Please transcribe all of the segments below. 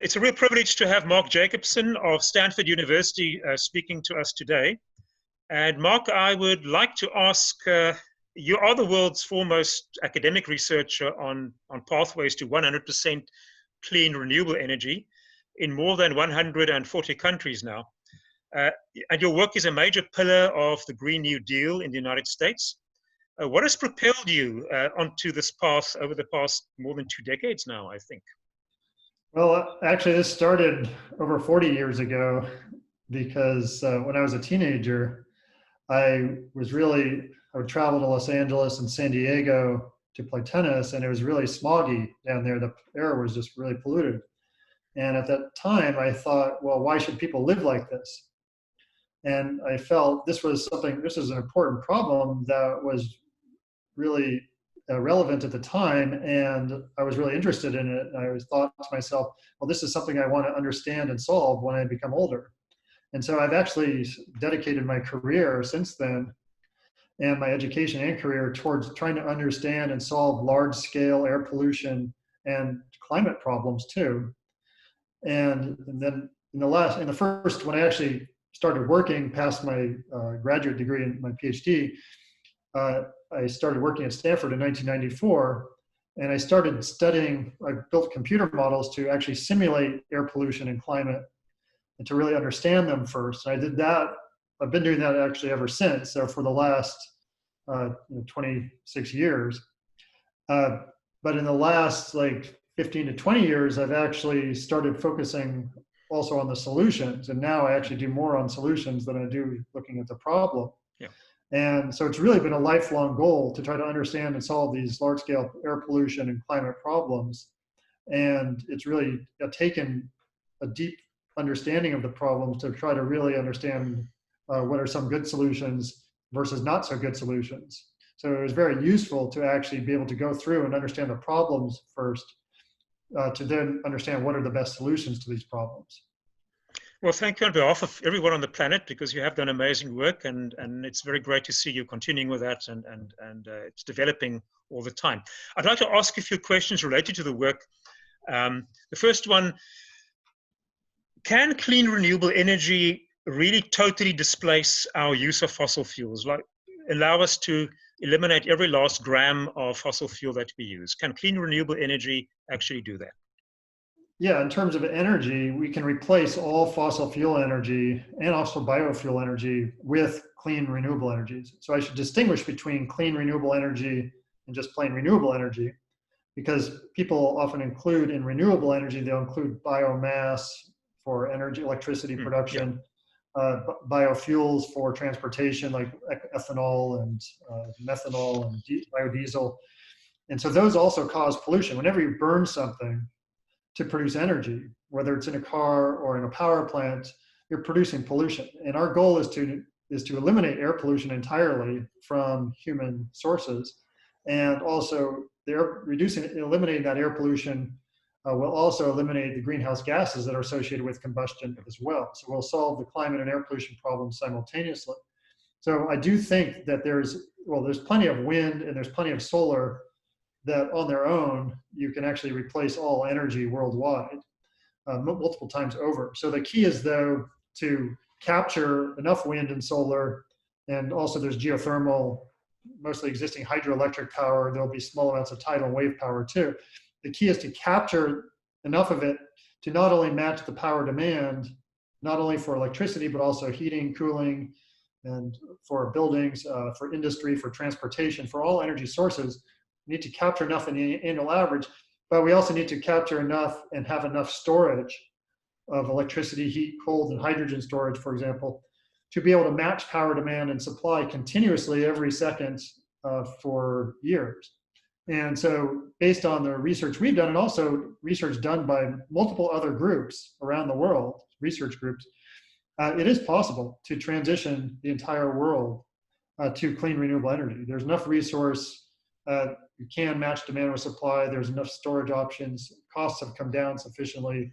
It's a real privilege to have Mark Jacobson of Stanford University speaking to us today. And Mark, I would like to ask, you are the world's foremost academic researcher on pathways to 100% clean renewable energy in more than 140 countries now. And your work is a major pillar of the Green New Deal in the United States. What has propelled you onto this path over the past more than 2 decades now, I think? Well, actually, this started over 40 years ago because when I was a teenager, I would travel to Los Angeles and San Diego to play tennis, and it was really smoggy down there. The air was just really polluted. And at that time, I thought, well, why should people live like this? And I felt this was an important problem that was really relevant at the time, and I was really interested in it. I always thought to myself, well, this is something I want to understand and solve when I become older. And so I've actually dedicated my career since then, and my education and career, towards trying to understand and solve large-scale air pollution and climate problems too. And then when I actually started working past my graduate degree and my PhD, I started working at Stanford in 1994, and I built computer models to actually simulate air pollution and climate and to really understand them first. And I did that. I've been doing that actually ever since. So for the last 26 years. But in the last 15 to 20 years, I've actually started focusing also on the solutions. And now I actually do more on solutions than I do looking at the problem. Yeah. And so it's really been a lifelong goal to try to understand and solve these large-scale air pollution and climate problems. And it's really taken a deep understanding of the problems to try to really understand what are some good solutions versus not so good solutions. So it was very useful to actually be able to go through and understand the problems first, to then understand what are the best solutions to these problems. Well, thank you on behalf of everyone on the planet, because you have done amazing work, and it's very great to see you continuing with that, and it's developing all the time. I'd like to ask a few questions related to the work. The first one, can clean renewable energy really totally displace our use of fossil fuels, like allow us to eliminate every last gram of fossil fuel that we use? Can clean renewable energy actually do that? Yeah, in terms of energy, we can replace all fossil fuel energy and also biofuel energy with clean renewable energies. So I should distinguish between clean renewable energy and just plain renewable energy, because people often include in renewable energy, they'll include biomass for energy, electricity production, biofuels for transportation like ethanol and methanol and biodiesel. And so those also cause pollution. Whenever you burn something to produce energy, whether it's in a car or in a power plant, you're producing pollution. And our goal is to eliminate air pollution entirely from human sources. And also eliminating that air pollution will also eliminate the greenhouse gases that are associated with combustion as well. So we'll solve the climate and air pollution problems simultaneously. So I do think that there's plenty of wind and there's plenty of solar that on their own, you can actually replace all energy worldwide multiple times over. So the key is, though, to capture enough wind and solar, and also there's geothermal, mostly existing hydroelectric power. There'll be small amounts of tidal wave power too. The key is to capture enough of it to not only match the power demand, not only for electricity, but also heating, cooling, and for buildings, for industry, for transportation, for all energy sources. We need to capture enough in the annual average, but we also need to capture enough and have enough storage of electricity, heat, cold, and hydrogen storage, for example, to be able to match power demand and supply continuously every second for years. And so based on the research we've done, and also research done by multiple other groups around the world, research groups, it is possible to transition the entire world to clean renewable energy. There's enough resource. You can match demand with supply. There's enough storage options. Costs have come down sufficiently.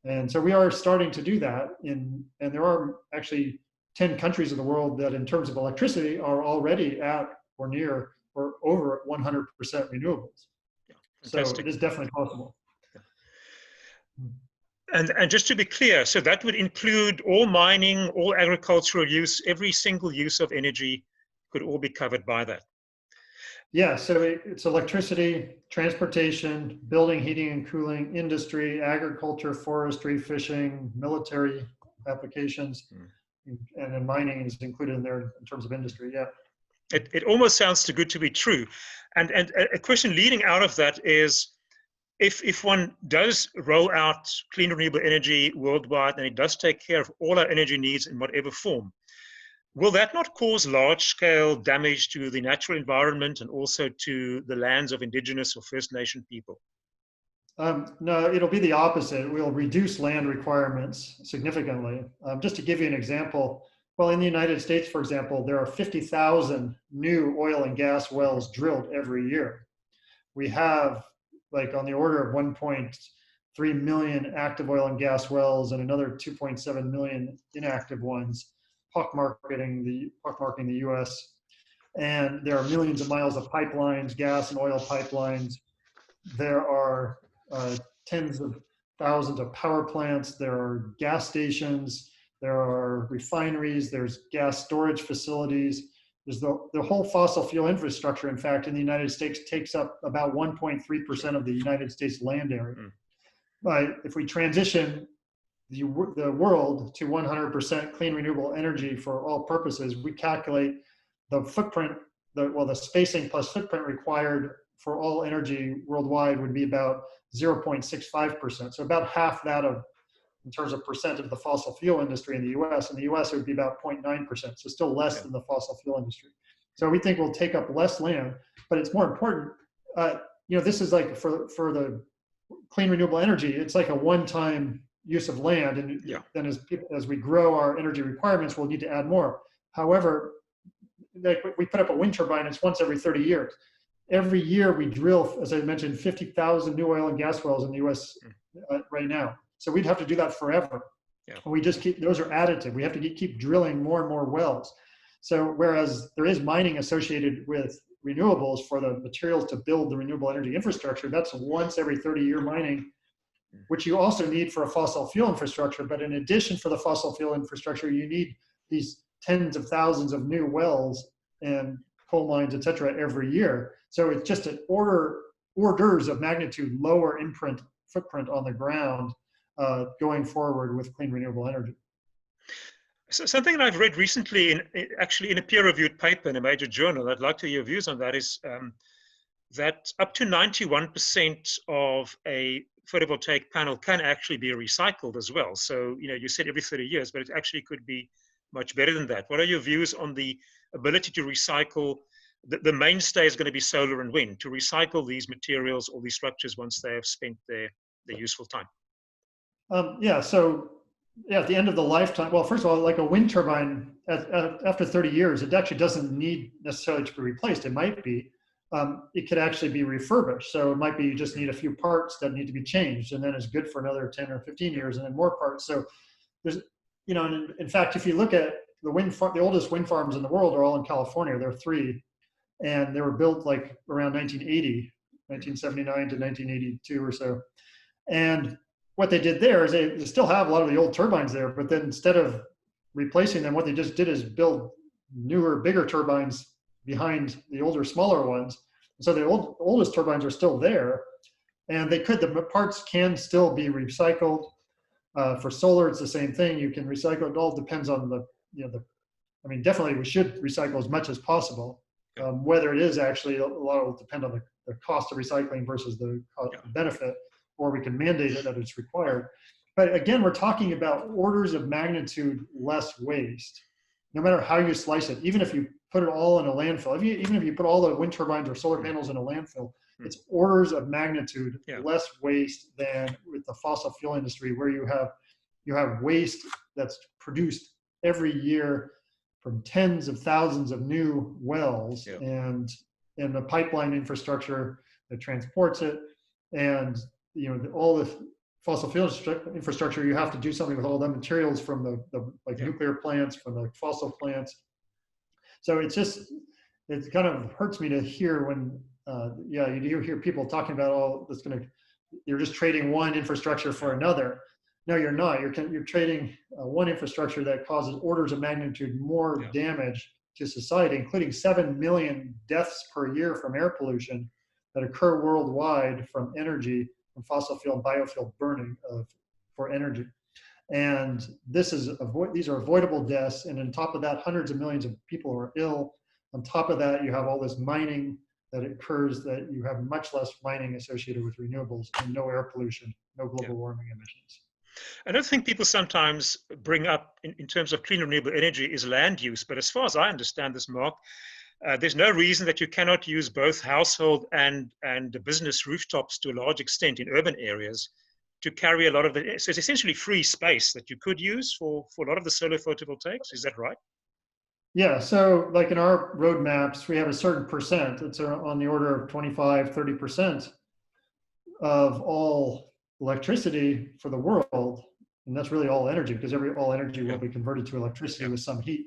And so we are starting to do that. And there are actually 10 countries in the world that in terms of electricity are already at or near or over 100% renewables. Yeah, so it is definitely possible. And just to be clear, so that would include all mining, all agricultural use, every single use of energy could all be covered by that. Yeah, so it's electricity, transportation, building, heating and cooling, industry, agriculture, forestry, fishing, military applications, and then mining is included in there in terms of industry. Yeah. It almost sounds too good to be true. And a question leading out of that is, if one does roll out clean renewable energy worldwide and it does take care of all our energy needs in whatever form, will that not cause large-scale damage to the natural environment and also to the lands of indigenous or First Nation people? No, it'll be the opposite. We'll reduce land requirements significantly. Just to give you an example, well, in the United States, for example, there are 50,000 new oil and gas wells drilled every year. We have like on the order of 1.3 million active oil and gas wells and another 2.7 million inactive ones, pockmarking the US. And there are millions of miles of pipelines, gas and oil pipelines. There are tens of thousands of power plants. There are gas stations. There are refineries. There's gas storage facilities. There's the whole fossil fuel infrastructure, in fact, in the United States takes up about 1.3% of the United States land area. But if we transition the world to 100% clean renewable energy for all purposes, we calculate the footprint, the spacing plus footprint required for all energy worldwide would be about 0.65%. So about half that of, in terms of percent of the fossil fuel industry in the US. In the US, it would be about 0.9%, so still less than the fossil fuel industry. So we think we'll take up less land, but it's more important, this is like for the clean renewable energy, it's like a one-time use of land, and then as we grow our energy requirements, we'll need to add more. However, like we put up a wind turbine, it's once every 30 years. Every year we drill, as I mentioned, 50,000 new oil and gas wells in the US right now. So we'd have to do that forever. Yeah. And we just keep, those are additive. We have to keep drilling more and more wells. So whereas there is mining associated with renewables for the materials to build the renewable energy infrastructure, that's once every 30-year mining, which you also need for a fossil fuel infrastructure. But in addition for the fossil fuel infrastructure, you need these tens of thousands of new wells and coal mines, et cetera, every year. So it's just an orders of magnitude lower footprint on the ground going forward with clean renewable energy. So something that I've read recently, actually in a peer-reviewed paper in a major journal, I'd like to hear your views on that, is that up to 91% of a photovoltaic panel can actually be recycled as well. So, you said every 30 years, but it actually could be much better than that. What are your views on the ability to recycle? The mainstay is going to be solar and wind, to recycle these materials or these structures once they have spent their useful time. At the end of the lifetime, well, first of all, like a wind turbine, after 30 years, it actually doesn't need necessarily to be replaced. It might be. It could actually be refurbished. So it might be you just need a few parts that need to be changed, and then it's good for another 10 or 15 years, and then more parts. So there's, in fact, if you look at the oldest wind farms in the world are all in California. There are 3, and they were built like around 1980, 1979 to 1982 or so. And what they did there is they still have a lot of the old turbines there, but then instead of replacing them, what they just did is build newer, bigger turbines behind the older, smaller ones. So the oldest turbines are still there, and the parts can still be recycled. For solar, it's the same thing. You can recycle. It all depends on definitely we should recycle as much as possible. Whether it is actually, a lot will depend on the cost of recycling versus the benefit, or we can mandate it that it's required. But again, we're talking about orders of magnitude less waste, no matter how you slice it. Even if you put it all in a landfill, even if you put all the wind turbines or solar panels in a landfill, it's orders of magnitude less waste than with the fossil fuel industry, where you have waste that's produced every year from tens of thousands of new wells and the pipeline infrastructure that transports it, and all the fossil fuel infrastructure. You have to do something with all the materials from the nuclear plants, from the fossil plants. So it kind of hurts me to hear when you do hear people talking about you're just trading one infrastructure for another. No, you're not. You're trading one infrastructure that causes orders of magnitude more damage to society, including 7 million deaths per year from air pollution that occur worldwide from energy, from fossil fuel and biofuel burning for energy. And these are avoidable deaths. And on top of that, hundreds of millions of people are ill. On top of that, you have all this mining that occurs, that you have much less mining associated with renewables and no air pollution, no global warming emissions. Another thing people sometimes bring up in terms of clean renewable energy is land use. But as far as I understand this, Mark, there's no reason that you cannot use both household and business rooftops to a large extent in urban areas to carry a lot of the, so it's essentially free space that you could use for a lot of the solar photovoltaics. Is that right? Yeah, so like in our roadmaps, we have a certain percent. It's on the order of 25, 30% of all electricity for the world. And that's really all energy, because all energy will be converted to electricity with some heat.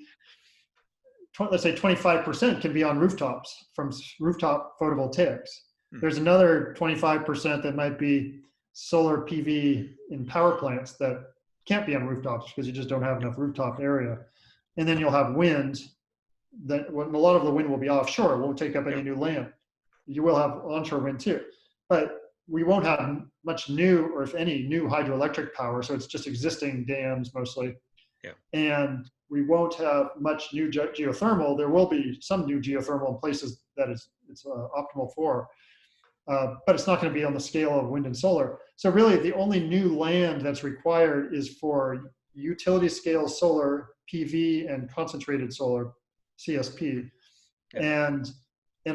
Let's say 25% can be on rooftops, from rooftop photovoltaics. There's another 25% that might be solar PV in power plants that can't be on rooftops because you just don't have enough rooftop area. And then you'll have wind. That a lot of the wind will be offshore. It won't take up any new land. You will have onshore wind too, but we won't have much new, or if any, new hydroelectric power. So it's just existing dams mostly. And we won't have much new geothermal. There will be some new geothermal in places that it's optimal for, but it's not going to be on the scale of wind and solar. So really, the only new land that's required is for utility scale solar, PV, and concentrated solar, CSP, and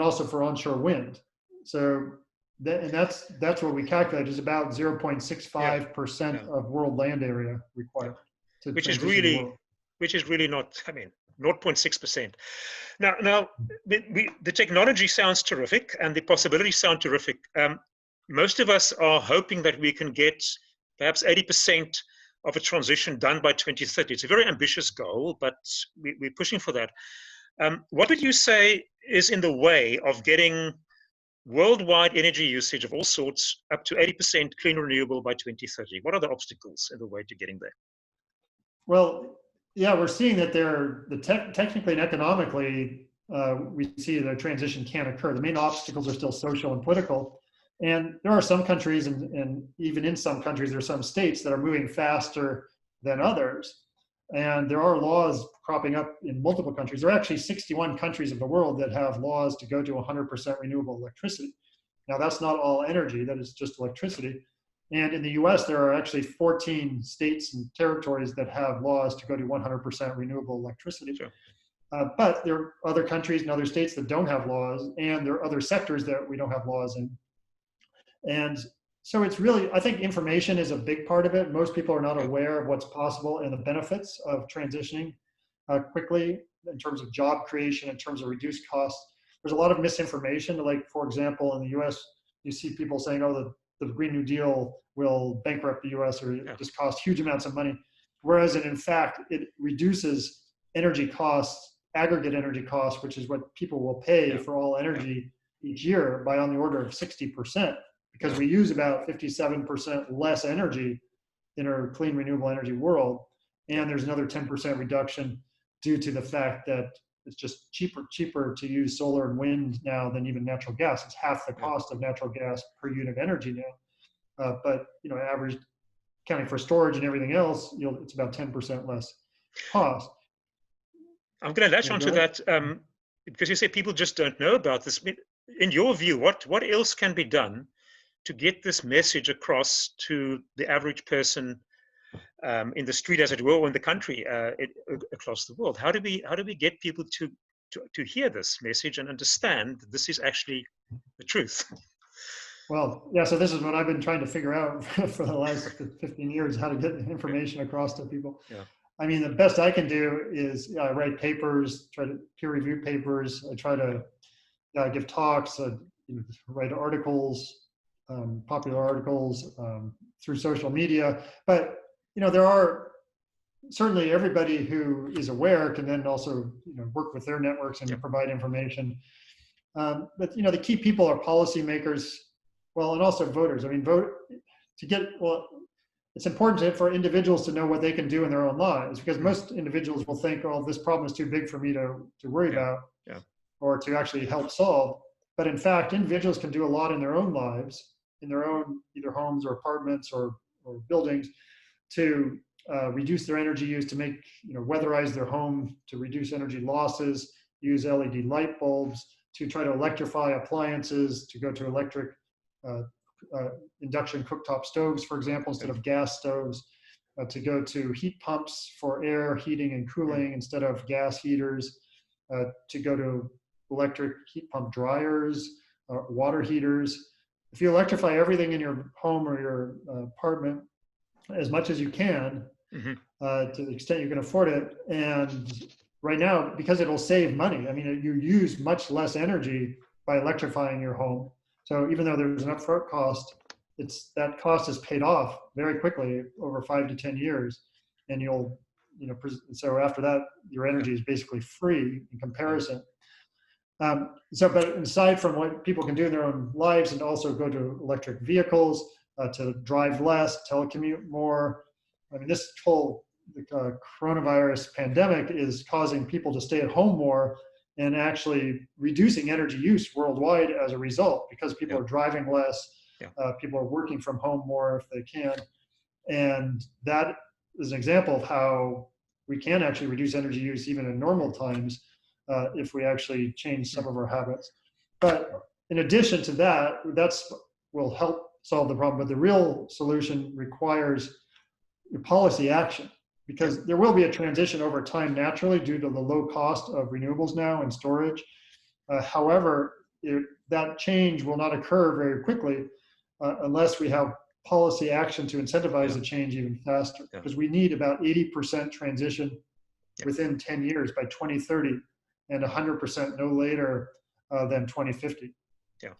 also for onshore wind. So that's what we calculate is about 0.65% of world land area required. Which is really not, I mean, 0.6%. Now the technology sounds terrific and the possibilities sound terrific. Most of us are hoping that we can get perhaps 80% of a transition done by 2030. It's a very ambitious goal, but we're pushing for that. What would you say is in the way of getting worldwide energy usage of all sorts up to 80% clean renewable by 2030? What are the obstacles in the way to getting there? Well, yeah, we're seeing that technically and economically, we see the transition can occur. The main obstacles are still social and political. And there are some countries, and even in some countries, there are some states that are moving faster than others. And there are laws cropping up in multiple countries. There are actually 61 countries of the world that have laws to go to 100% renewable electricity. Now, that's not all energy, that is just electricity. And in the US, there are actually 14 states and territories that have laws to go to 100% renewable electricity. Sure. But there are other countries and other states that don't have laws, and there are other sectors that we don't have laws in. And so it's really, I think information is a big part of it. Most people are not aware of what's possible and the benefits of transitioning quickly in terms of job creation, in terms of reduced costs. There's a lot of misinformation. Like, for example, in the US, you see people saying, oh, the Green New Deal will bankrupt the US or just cost huge amounts of money. Whereas in fact, it reduces energy costs, aggregate energy costs, which is what people will pay for all energy each year, by on the order of 60%. Because we use about 57% less energy in our clean renewable energy world. And there's another 10% reduction due to the fact that it's just cheaper to use solar and wind now than even natural gas. It's half the cost of natural gas per unit of energy now. But average, accounting for storage and everything else, it's about 10% less cost. I'm going to latch onto that because you say people just don't know about this. In your view, what else can be done to get this message across to the average person in the street, as it were, or in the country, across the world? How do we get people to hear this message and understand that this is actually the truth? Well, yeah, so this is what I've been trying to figure out for the last 15 years, how to get information across to people. Yeah. I mean, the best I can do is I write papers, try to peer review papers. I try to give talks, write articles, popular articles through social media. But, there are certainly everybody who is aware can then also, work with their networks and provide information. But, the key people are policymakers, and also voters. I mean, it's important for individuals to know what they can do in their own lives, because most individuals will think, oh, this problem is too big for me to worry about or to actually help solve. But in fact, individuals can do a lot in their own lives, in their own either homes or apartments or buildings, to reduce their energy use, to make, weatherize their home, to reduce energy losses, use LED light bulbs, to try to electrify appliances, to go to electric induction cooktop stoves, for example, instead of gas stoves, to go to heat pumps for air heating and cooling instead of gas heaters, to go to electric heat pump dryers, water heaters. If you electrify everything in your home or your apartment as much as you can, to the extent you can afford it, and right now, because it'll save money, I mean, you use much less energy by electrifying your home. So even though there's an upfront cost, that cost is paid off very quickly over 5 to 10 years. And so after that, your energy is basically free in comparison. But aside from what people can do in their own lives, and also go to electric vehicles, to drive less, telecommute more. I mean, this whole coronavirus pandemic is causing people to stay at home more and actually reducing energy use worldwide as a result, because people are driving less, people are working from home more if they can. And that is an example of how we can actually reduce energy use even in normal times if we actually change some of our habits. But in addition to that, will help solve the problem. But the real solution requires policy action, because there will be a transition over time naturally due to the low cost of renewables now and storage. However, that change will not occur very quickly unless we have policy action to incentivize the change even faster, because we need about 80% transition within 10 years by 2030 and 100% no later than 2050.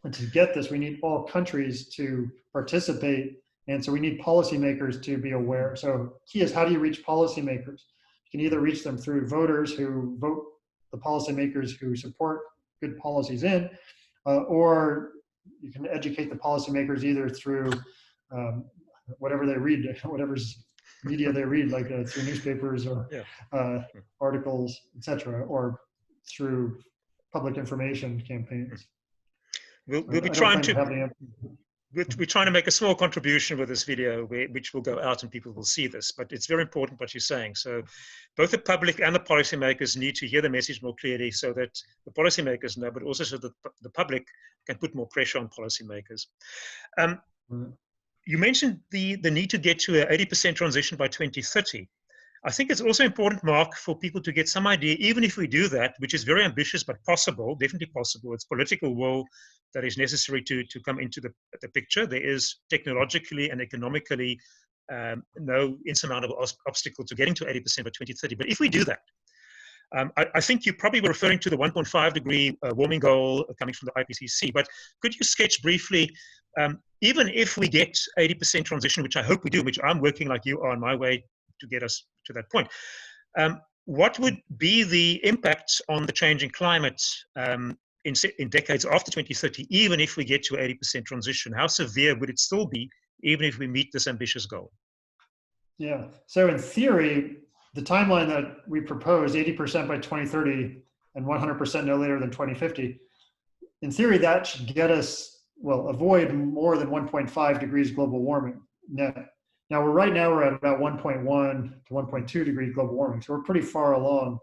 And to get this, we need all countries to participate. And so we need policymakers to be aware. So key is, how do you reach policymakers? You can either reach them through voters who vote the policymakers who support good policies in, or you can educate the policymakers either through whatever they read, whatever's media they read, like through newspapers or articles, etc., or through public information campaigns. We'll be trying to. We're trying to make a small contribution with this video, which will go out and people will see this. But it's very important what you're saying. So both the public and the policymakers need to hear the message more clearly, so that the policymakers know, but also so that the public can put more pressure on policymakers. You mentioned the need to get to an 80% transition by 2030. I think it's also important, Mark, for people to get some idea, even if we do that, which is very ambitious but possible, definitely possible. It's political will that is necessary to come into the picture. There is technologically and economically no insurmountable obstacle to getting to 80% by 2030. But if we do that, I think you probably were referring to the 1.5 degree warming goal coming from the IPCC, but could you sketch briefly, even if we get 80% transition, which I hope we do, which I'm working like you are on my way to get us to that point, what would be the impact on the changing climate in decades after 2030, even if we get to 80% transition? How severe would it still be, even if we meet this ambitious goal? Yeah, so in theory, the timeline that we propose, 80% by 2030 and 100% no later than 2050, in theory, that should get us, avoid more than 1.5 degrees global warming net. Now, right now we're at about 1.1 to 1.2 degree global warming, so we're pretty far along.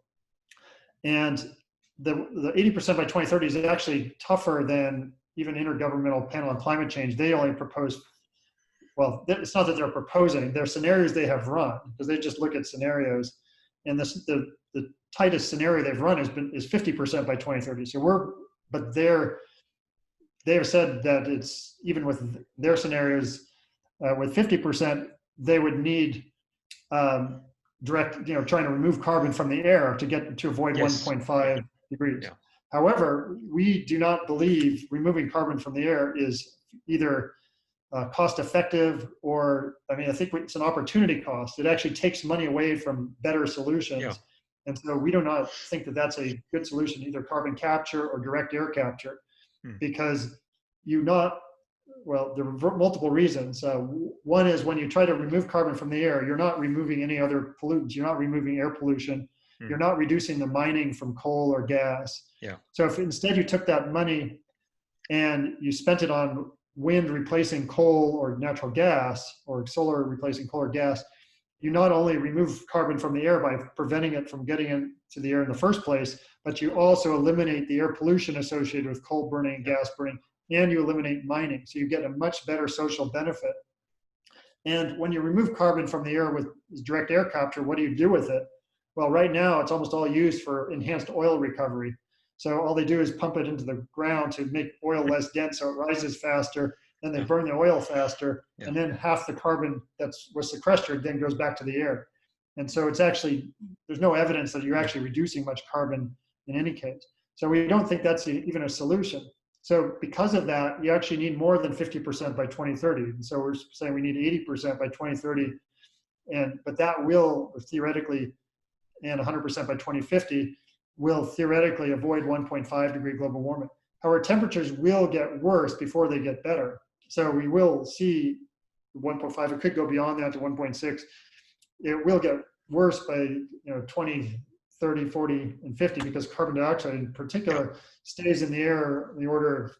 And the 80% by 2030 is actually tougher than even Intergovernmental Panel on Climate Change. They only propose, it's not that they're proposing, they're scenarios they have run, because they just look at scenarios. And the tightest scenario they've run is 50% by 2030. So they've said that it's, even with their scenarios, with 50%, they would need direct, trying to remove carbon from the air to avoid 1.5 degrees. Yeah. However, we do not believe removing carbon from the air is either cost effective or, I think it's an opportunity cost. It actually takes money away from better solutions. Yeah. And so we do not think that that's a good solution, either carbon capture or direct air capture, because well, there are multiple reasons. One is when you try to remove carbon from the air, you're not removing any other pollutants. You're not removing air pollution. You're not reducing the mining from coal or gas. Yeah. So if instead you took that money and you spent it on wind replacing coal or natural gas, or solar replacing coal or gas, you not only remove carbon from the air by preventing it from getting into the air in the first place, but you also eliminate the air pollution associated with coal burning and gas burning, and you eliminate mining. So you get a much better social benefit. And when you remove carbon from the air with direct air capture, what do you do with it? Well, right now it's almost all used for enhanced oil recovery. So all they do is pump it into the ground to make oil less dense so it rises faster. Then they burn the oil faster, and then half the carbon that was sequestered then goes back to the air. And so it's actually, there's no evidence that you're actually reducing much carbon in any case. So we don't think that's even a solution. So because of that, you actually need more than 50% by 2030. And so we're saying we need 80% by 2030. But that will theoretically, and 100% by 2050, will theoretically avoid 1.5 degree global warming. However, temperatures will get worse before they get better. So we will see 1.5, it could go beyond that to 1.6. It will get worse by 20, 30, 40, and 50, because carbon dioxide in particular stays in the air in the order of,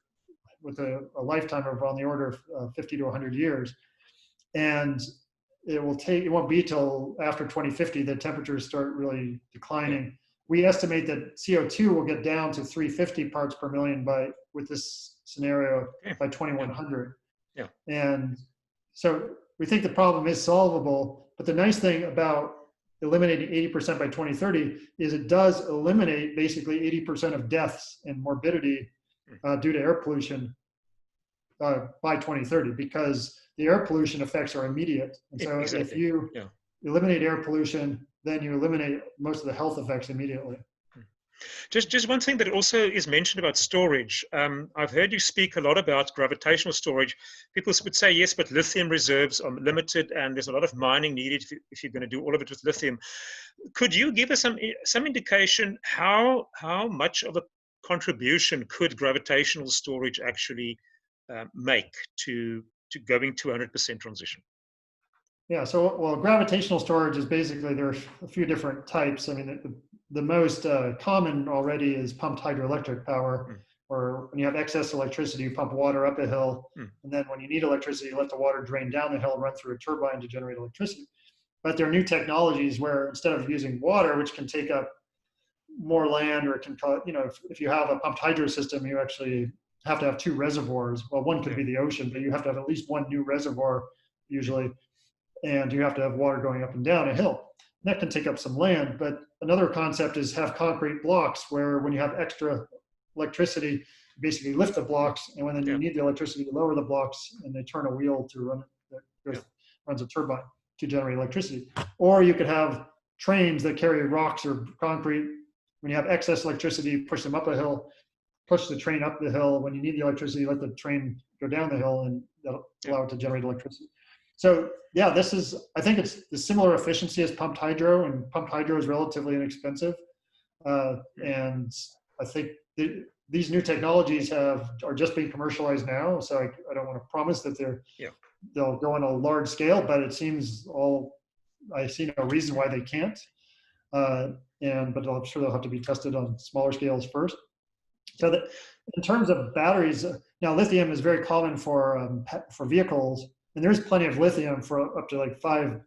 with a lifetime of on the order of 50 to 100 years. And it won't be till after 2050 that temperatures start really declining. We estimate that CO2 will get down to 350 parts per million with this scenario by 2100. Yeah. And so we think the problem is solvable, but the nice thing about eliminating 80% by 2030 is it does eliminate basically 80% of deaths and morbidity due to air pollution by 2030, because the air pollution effects are immediate. And so if you eliminate air pollution, then you eliminate most of the health effects immediately. Just one thing that also is mentioned about storage. I've heard you speak a lot about gravitational storage. People would say, yes, but lithium reserves are limited and there's a lot of mining needed if you're going to do all of it with lithium. Could you give us some indication how much of a contribution could gravitational storage actually make to going to 100% transition? Yeah, so, well, gravitational storage is basically, there are a few different types. I mean, the most common already is pumped hydroelectric power, where when you have excess electricity, you pump water up a hill, and then when you need electricity, you let the water drain down the hill and run through a turbine to generate electricity. But there are new technologies where instead of using water, which can take up more land, or it can, if you have a pumped hydro system, you actually have to have two reservoirs. Well, one could be the ocean, but you have to have at least one new reservoir usually. And you have to have water going up and down a hill. And that can take up some land, but another concept is have concrete blocks where when you have extra electricity, you basically lift the blocks, and when you need the electricity, you lower the blocks and they turn a wheel to run that runs a turbine to generate electricity. Or you could have trains that carry rocks or concrete. When you have excess electricity, you push them up a hill, push the train up the hill. When you need the electricity, let the train go down the hill, and that'll allow it to generate electricity. So yeah, I think it's the similar efficiency as pumped hydro, and pumped hydro is relatively inexpensive. And I think these new technologies are just being commercialized now. So I don't want to promise that they'll go on a large scale, but it seems I see no reason why they can't. But I'm sure they'll have to be tested on smaller scales first. So that in terms of batteries, now lithium is very common for vehicles. And there's plenty of lithium for up to like 5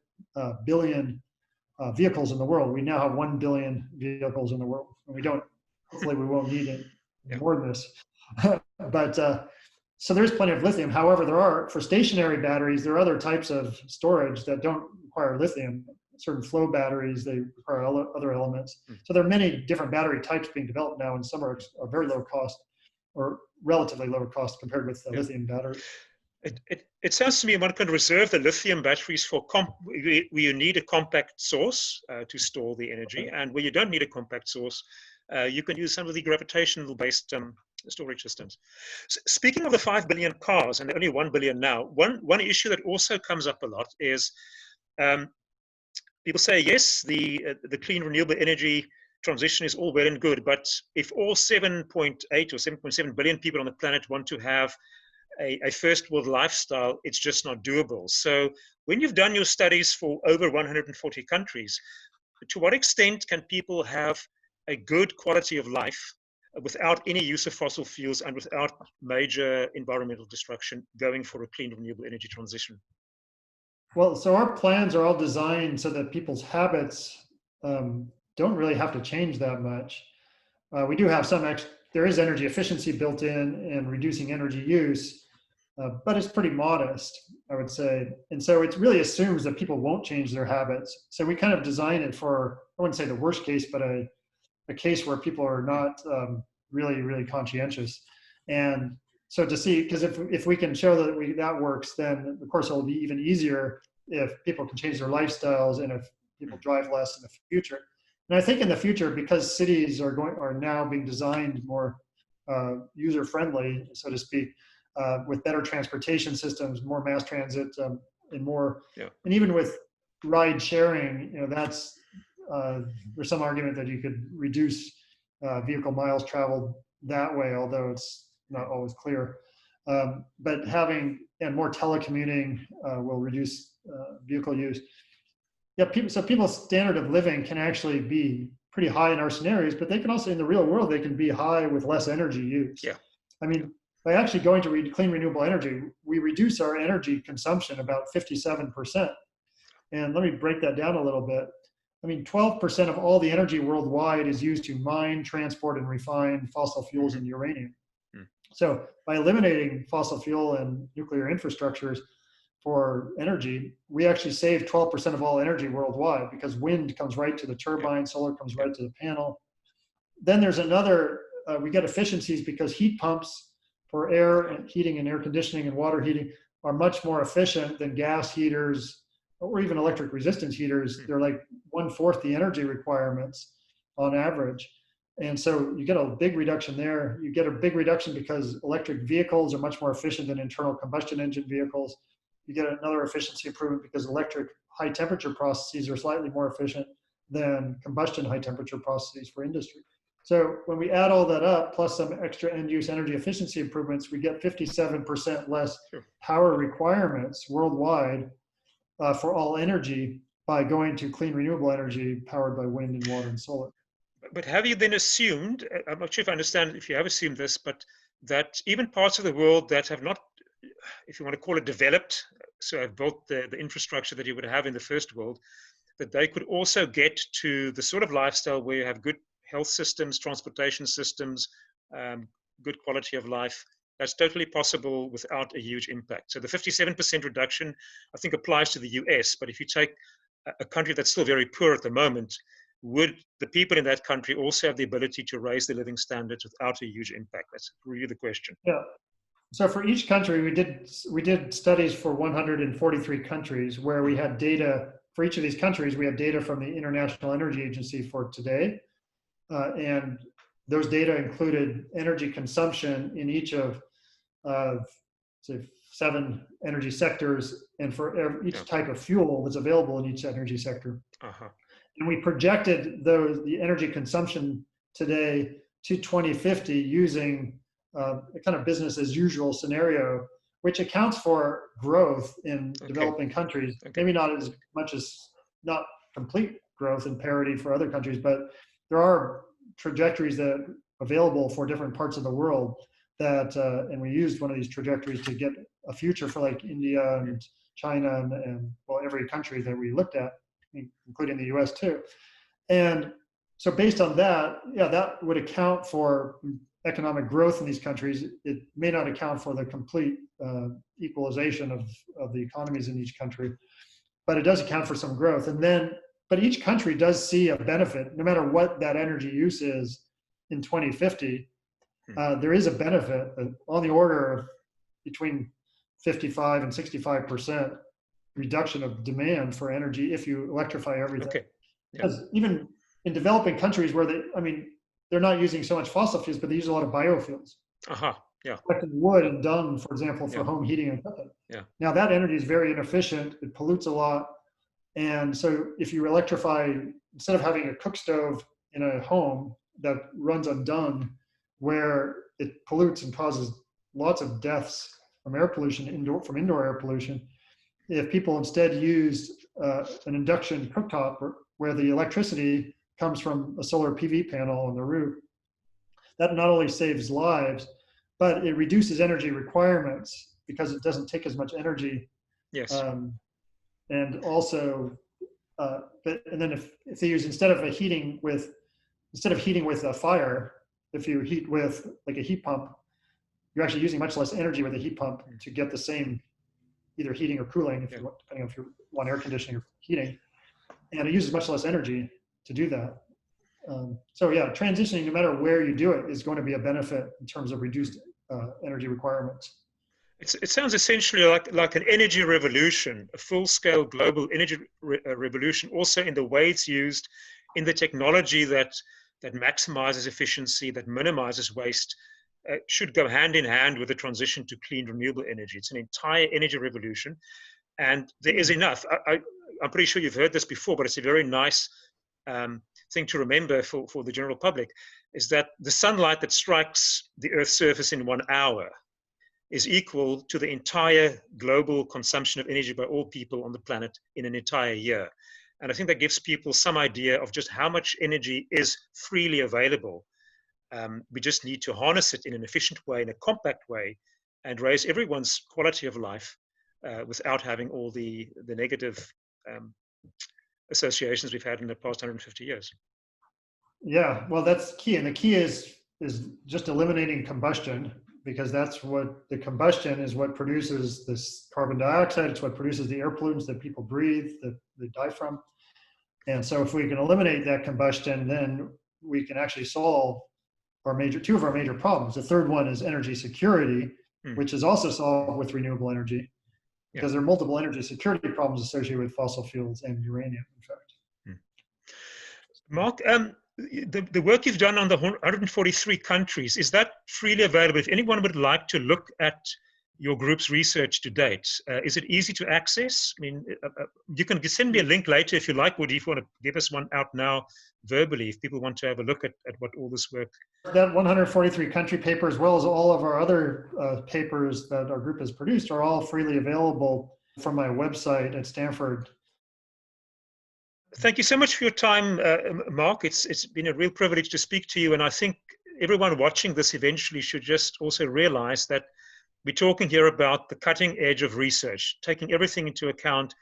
billion vehicles in the world. We now have 1 billion vehicles in the world, and hopefully we won't need it more than this. But so there's plenty of lithium. However, for stationary batteries, there are other types of storage that don't require lithium. Certain flow batteries, they require other elements. So there are many different battery types being developed now, and some are very low cost, or relatively lower cost compared with the lithium battery. It sounds to me one can reserve the lithium batteries for where you need a compact source to store the energy, and where you don't need a compact source, you can use some of the gravitational-based storage systems. So speaking of the 5 billion cars, and only 1 billion now, one issue that also comes up a lot is people say, yes, the clean renewable energy transition is all well and good, but if all 7.8 or 7.7 billion people on the planet want to have a first world lifestyle, it's just not doable. So when you've done your studies for over 140 countries, to what extent can people have a good quality of life without any use of fossil fuels and without major environmental destruction, going for a clean renewable energy transition? Well, so our plans are all designed so that people's habits don't really have to change that much. We do have there is energy efficiency built in and reducing energy use, but it's pretty modest, I would say. And so it really assumes that people won't change their habits. So we kind of design it for, I wouldn't say the worst case, but a case where people are not really, really conscientious. And so to see, because if we can show that that works, then of course it'll be even easier if people can change their lifestyles and if people drive less in the future. And I think in the future, because cities are now being designed more user-friendly, so to speak, with better transportation systems, more mass transit, and more, and even with ride sharing, that's there's some argument that you could reduce vehicle miles traveled that way, although it's not always clear. But having more telecommuting will reduce vehicle use. Yeah, people's standard of living can actually be pretty high in our scenarios, but they can also, in the real world, they can be high with less energy use. Yeah. I mean, by actually going to clean renewable energy, we reduce our energy consumption about 57%. And let me break that down a little bit. I mean, 12% of all the energy worldwide is used to mine, transport, and refine fossil fuels and uranium. So by eliminating fossil fuel and nuclear infrastructures for energy, we actually save 12% of all energy worldwide, because wind comes right to the turbine, solar comes right to the panel. Then there's another, we get efficiencies because heat pumps for air and heating and air conditioning and water heating are much more efficient than gas heaters or even electric resistance heaters. They're like 1/4 the energy requirements on average. And so you get a big reduction there. You get a big reduction because electric vehicles are much more efficient than internal combustion engine vehicles. You get another efficiency improvement because electric high temperature processes are slightly more efficient than combustion high temperature processes for industry. So when we add all that up, plus some extra end use energy efficiency improvements, we get 57% less power requirements worldwide for all energy by going to clean renewable energy powered by wind and water and solar. But have you then assumed, I'm not sure if I understand if you have assumed this, but that even parts of the world that have not, if you want to call it developed, so have built the infrastructure that you would have in the first world, that they could also get to the sort of lifestyle where you have good health systems, transportation systems, good quality of life? That's totally possible without a huge impact. So the 57% reduction, I think, applies to the US, but if you take a country that's still very poor at the moment, would the people in that country also have the ability to raise their living standards without a huge impact? That's really the question. Yeah. So for each country, we did studies for 143 countries where we had data for each of these countries. We had data from the International Energy Agency for today, and those data included energy consumption in each of say 7 energy sectors, and for each type of fuel that's available in each energy sector. And we projected the energy consumption today to 2050 using a kind of business as usual scenario, which accounts for growth in developing countries. Maybe not as much as, not complete growth in parity for other countries, but there are trajectories that available for different parts of the world that, and we used one of these trajectories to get a future for like India and China and well, every country that we looked at, including the US too. And so based on that, that would account for economic growth in these countries. It may not account for the complete equalization of the economies in each country, but it does account for some growth. And then, but each country does see a benefit, no matter what that energy use is in 2050. There is a benefit on the order of between 55 and 65% reduction of demand for energy if you electrify everything. Because even in developing countries where they're not using so much fossil fuels, but they use a lot of biofuels. Collecting wood and dung, for example, for home heating and cooking. Now that energy is very inefficient. It pollutes a lot. And so if you electrify, instead of having a cook stove in a home that runs on dung, where it pollutes and causes lots of deaths from air pollution, from indoor air pollution, if people instead used an induction cooktop where the electricity comes from a solar PV panel on the roof. That not only saves lives, but it reduces energy requirements because it doesn't take as much energy. Yes. And also, and then if they use instead of heating with a fire, if you heat with like a heat pump, you're actually using much less energy with a heat pump to get the same either heating or cooling, if you want, depending on if you want air conditioning or heating, and it uses much less energy to do that. So yeah, transitioning, no matter where you do it, is going to be a benefit in terms of reduced energy requirements. It sounds essentially like an energy revolution, a full-scale global energy revolution, also in the way it's used, in the technology that maximizes efficiency, that minimizes waste, should go hand in hand with the transition to clean, renewable energy. It's an entire energy revolution, and there is enough. I'm pretty sure you've heard this before, but it's a very nice thing to remember for the general public, is that the sunlight that strikes the Earth's surface in 1 hour is equal to the entire global consumption of energy by all people on the planet in an entire year. And I think that gives people some idea of just how much energy is freely available. We just need to harness it in an efficient way, in a compact way, and raise everyone's quality of life without having all the negative associations we've had in the past 150 years. Yeah, well, that's key. And the key is just eliminating combustion, because that's what the combustion is what produces this carbon dioxide. It's what produces the air pollutants that people breathe, that they die from. And so if we can eliminate that combustion, then we can actually solve two of our major problems. The third one is energy security, which is also solved with renewable energy, because there are multiple energy security problems associated with fossil fuels and uranium, in fact. Mark, the work you've done on the 143 countries, is that freely available? If anyone would like to look at your group's research to date, is it easy to access? I mean, you can send me a link later if you like, or if you want to give us one out now verbally, if people want to have a look at what all this work. That 143 country paper, as well as all of our other papers that our group has produced, are all freely available from my website at Stanford. Thank you so much for your time, Mark. It's been a real privilege to speak to you, and I think everyone watching this eventually should just also realize that we're talking here about the cutting edge of research, taking everything into account,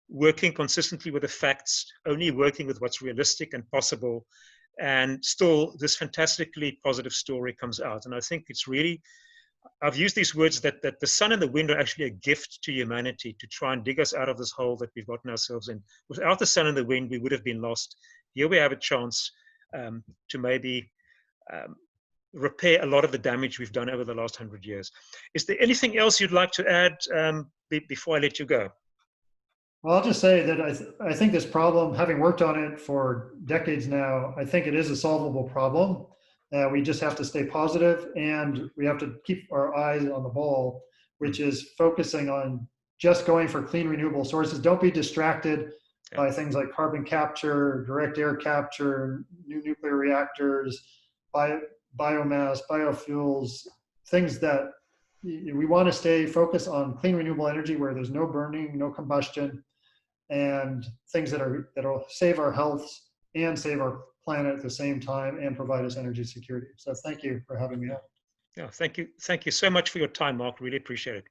working consistently with the facts, only working with what's realistic and possible, and still this fantastically positive story comes out. And I think it's really, I've used these words that the sun and the wind are actually a gift to humanity to try and dig us out of this hole that we've gotten ourselves in. Without the sun and the wind, we would have been lost. Here we have a chance to maybe repair a lot of the damage we've done over the last 100 years. Is there anything else you'd like to add before I let you go? Well, I'll just say that I think this problem, having worked on it for decades now, I think it is a solvable problem. We just have to stay positive, and we have to keep our eyes on the ball, which is focusing on just going for clean, renewable sources. Don't be distracted by things like carbon capture, direct air capture, new nuclear reactors, biomass, biofuels, things that we want to stay focused on clean, renewable energy where there's no burning, no combustion, and things that'll save our health and save our planet at the same time and provide us energy security. So thank you for having me on. Yeah, thank you. Thank you so much for your time, Mark. Really appreciate it.